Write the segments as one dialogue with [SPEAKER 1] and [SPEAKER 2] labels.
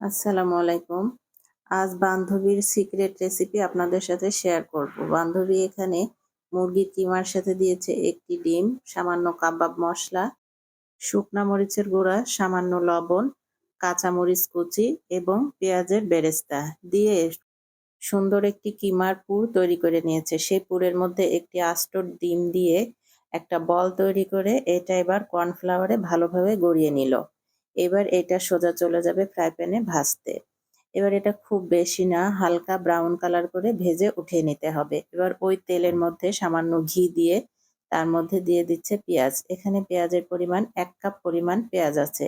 [SPEAKER 1] আসসালামু আলাইকুম। আজ বান্ধবীর সিক্রেট রেসিপি আপনাদের সাথে শেয়ার করব। বান্ধবী এখানে মুরগির কিমার সাথে দিয়েছে একটি ডিম, সামান্য কাবাব মসলা, শুকনা মরিচের গুঁড়া, সামান্য লবণ, কাঁচা মরিচ কুচি এবং পেঁয়াজের বেরেস্তা দিয়ে সুন্দর একটি কিমার পুর তৈরি করে নিয়েছে। সেই পুরের মধ্যে একটি আস্ত ডিম দিয়ে একটা বল তৈরি করে এটা এবার কর্নফ্লাওয়ারে ভালোভাবে গড়িয়ে নিল। এবার এটা সোজা চলে যাবে ফ্রাই প্যানে ভাজতে। এবার এটা খুব বেশি না, হালকা ব্রাউন কালার করে ভেজে উঠিয়ে নিতে হবে। এবার ওই তেলের মধ্যে সামান্য ঘি দিয়ে তার মধ্যে দিয়ে দিচ্ছে পেঁয়াজ। এখানে পেঁয়াজের পরিমাণ ১ কাপ পরিমাণ পেঁয়াজ আছে।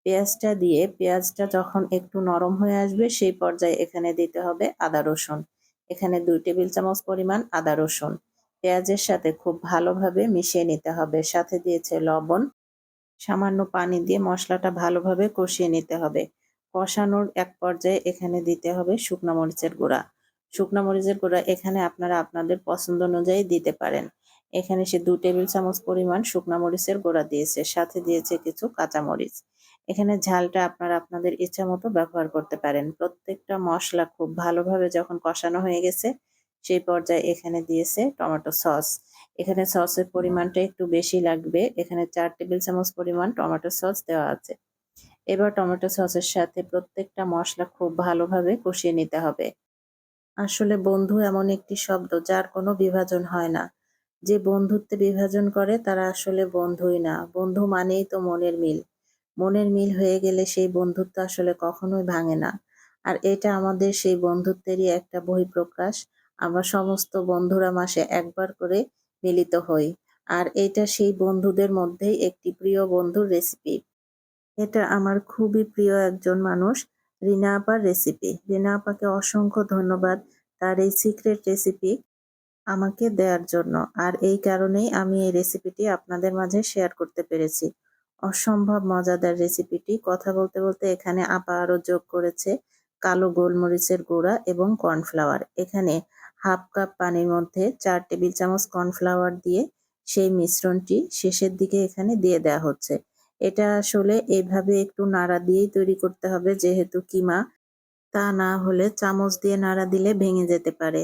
[SPEAKER 1] পেঁয়াজটা দিয়ে পেঁয়াজটা যখন একটু নরম হয়ে আসবে সেই পর্যায়ে এখানে দিতে হবে আদা রসুন। এখানে ২ টেবিল চামচ পরিমাণ আদা রসুন পেঁয়াজের সাথে খুব ভালোভাবে মিশিয়ে নিতে হবে। সাথে দিয়েছে লবণ, সামান্য পানি দিয়ে মশলাটা ভালোভাবে কষিয়ে নিতে হবে। কষানোর এক পর্যায়ে এখানে দিতে হবে শুকনা মরিচের গুঁড়া। শুকনা মরিচের গুঁড়া এখানে আপনারা আপনাদের পছন্দ অনুযায়ী দিতে পারেন। এখানে সে ২ টেবিল চামচ পরিমাণ শুকনা মরিচের গুঁড়া দিয়েছে, সাথে দিয়েছে কিছু কাঁচা মরিচ। এখানে ঝালটা আপনারা আপনাদের ইচ্ছা মতো ব্যবহার করতে পারেন। প্রত্যেকটা মশলা খুব ভালোভাবে যখন কষানো হয়ে গেছে সেই পর্যায়ে এখানে দিয়েছে টমেটো সস। এখানে সসের পরিমাণটা একটু বেশি লাগবে। এখানে ৪ টেবিল চামচ পরিমাণ টমেটো সস দেওয়া আছে। এবার টমেটো সসের সাথে প্রত্যেকটা মসলা খুব ভালোভাবে কষিয়ে নিতে হবে। আসলে বন্ধু এমন একটি শব্দ যার কোনো বিভাজন হয় না। যে বন্ধুত্বে বিভাজন করে তারা আসলে বন্ধুই না। বন্ধু মানেই তো মনের মিল। মনের মিল হয়ে গেলে সেই বন্ধুত্ব আসলে কখনোই ভাঙে না। আর এটা আমাদের সেই বন্ধুত্বেরই একটা বহিঃপ্রকাশ। আমরা সমস্ত বন্ধুরা মাসে একবার করে মিলিত হই। আর এটা সেই বন্ধুদের মধ্যেই একটি প্রিয় বন্ধুর রেসিপি। এটা আমার খুবই প্রিয় একজন মানুষ, রিনা আপার রেসিপি। রিনা আপাকে অসংখ্য ধন্যবাদ তার এই সিক্রেট রেসিপি আমাকে দেয়ার জন্য। আর এই কারণেই আমি এই রেসিপিটি আপনাদের মাঝে শেয়ার করতে পেরেছি। অসম্ভব মজাদার রেসিপিটি। কথা বলতে বলতে এখানে আপা আরও যোগ করেছে কালো গোলমরিচের গুঁড়া এবং কর্নফ্লাওয়ার। এখানে হাফ কাপ পানির মধ্যে ৪ টেবিল চামচ কর্নফ্লাওয়ার দিয়ে সেই মিশ্রণটি শেষের দিকে এখানে দিয়ে দেওয়া হচ্ছে। এটা আসলে এভাবে একটু নাড়া দিয়েই তৈরি করতে হবে যেহেতু কিমা, তা না হলে চামচ দিয়ে নাড়া দিলে ভেঙে যেতে পারে।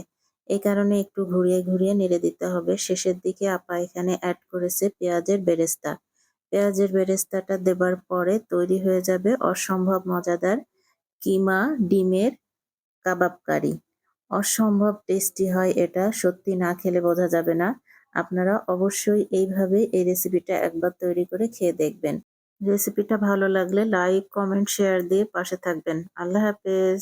[SPEAKER 1] এই কারণে একটু ঘুরিয়ে ঘুরিয়ে নেড়ে দিতে হবে। শেষের দিকে আপা এখানে অ্যাড করেছে পেঁয়াজের বেরেস্তা। পেঁয়াজের বেরেস্তাটা দেবার পরে তৈরি হয়ে যাবে অসম্ভব মজাদার কিমা ডিমের কাবাব কারি। অসম্ভব টেস্টি হয় এটা, সত্যি না খেলে বোঝা যাবে না। আপনারা অবশ্যই এইভাবে এই রেসিপিটা একবার তৈরি করে খেয়ে দেখবেন। রেসিপিটা ভালো লাগলে লাইক, কমেন্ট, শেয়ার দিয়ে পাশে থাকবেন। আল্লাহ হাফেজ।